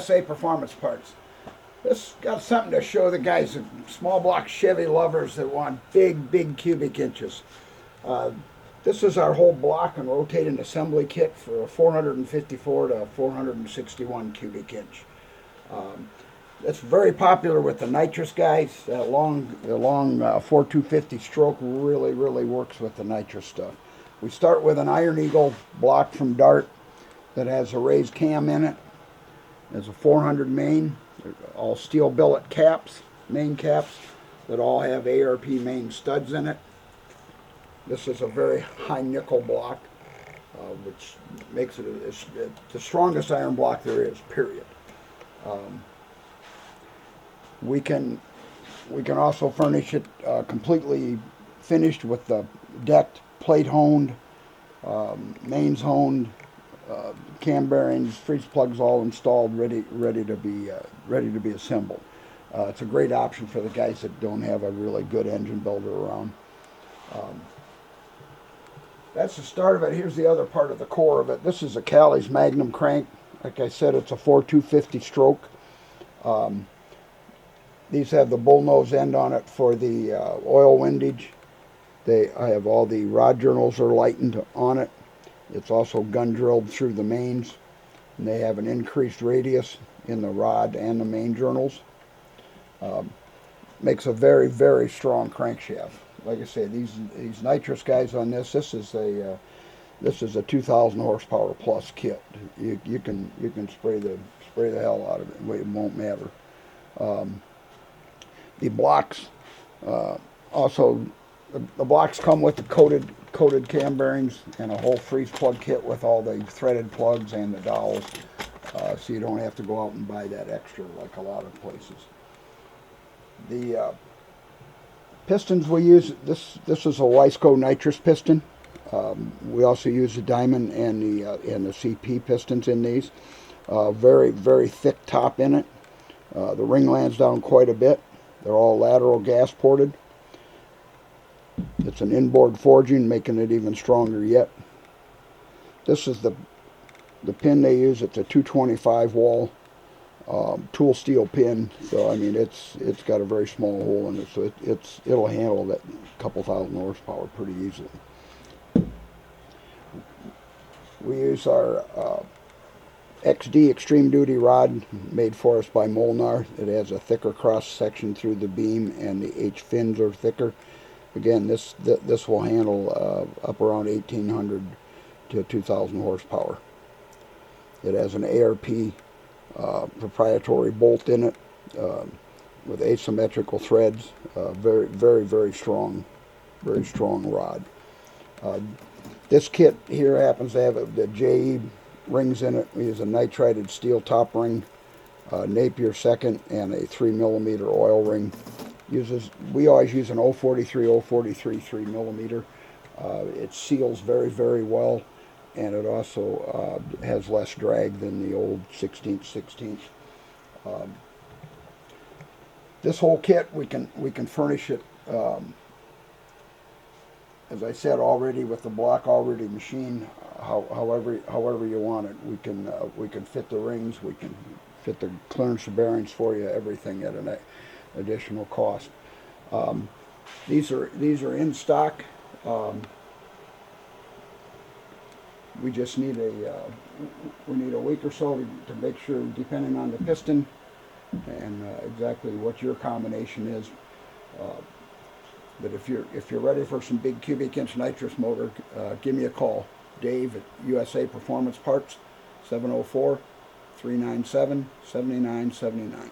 USA Performance Parts. This got something to show the guys, small block Chevy lovers that want big cubic inches. This is our whole block and rotating assembly kit for a 454 to 461 cubic inch. It's very popular with the nitrous guys. The long 4250 stroke really works with the nitrous stuff. We start with an Iron Eagle block from Dart that has a raised cam in it. There's a 400 main, all steel billet caps, main caps that all have ARP main studs in it. This is a very high nickel block, which makes it the strongest iron block there is, period. We can also furnish it completely finished with the decked, plate honed, mains honed, cam bearings, freeze plugs all installed, ready to be assembled. It's a great option for the guys that don't have a really good engine builder around. That's the start of it. Here's the other part of the core of it. This is a Callie's Magnum crank. Like I said, it's a 4250 stroke. These have the bullnose end on it for the oil windage. I have all the rod journals are lightened on it. It's also gun drilled through the mains, and they have an increased radius in the rod and the main journals. Makes a very strong crankshaft. Like I say, these nitrous guys on this is a 2,000 horsepower plus kit. You can spray the hell out of it. It won't matter. The blocks also. The blocks come with the coated cam bearings and a whole freeze plug kit with all the threaded plugs and the dowels, so you don't have to go out and buy that extra like a lot of places. The pistons we use, this is a Wiseco nitrous piston. We also use the diamond and the CP pistons in these. Very thick top in it. The ring lands down quite a bit. They're all lateral gas ported. It's an inboard forging, making it even stronger yet. This is the pin they use. It's a 225 wall tool steel pin. So I mean, it's got a very small hole in it, so it'll handle that couple thousand horsepower pretty easily. We use our XD Extreme Duty rod made for us by Molnar. It has a thicker cross section through the beam, and the H fins are thicker. Again, this will handle up around 1,800 to 2,000 horsepower. It has an ARP proprietary bolt in it with asymmetrical threads. Very strong rod. This kit here happens to have the JE rings in it. We use a nitrided steel top ring, Napier second, and a 3mm oil ring. We always use an 043 3mm. It seals very well, and it also has less drag than the old 16/16. This whole kit we can furnish it, as I said already, with the block already machined, however you want it. We can fit the rings, we can fit the clearance bearings for you, everything at an additional cost. These are in stock. We just need a week or so to make sure, depending on the piston and exactly what your combination is. But if you're ready for some big cubic inch nitrous motor, give me a call. Dave at USA Performance Parts, 704-397-7979.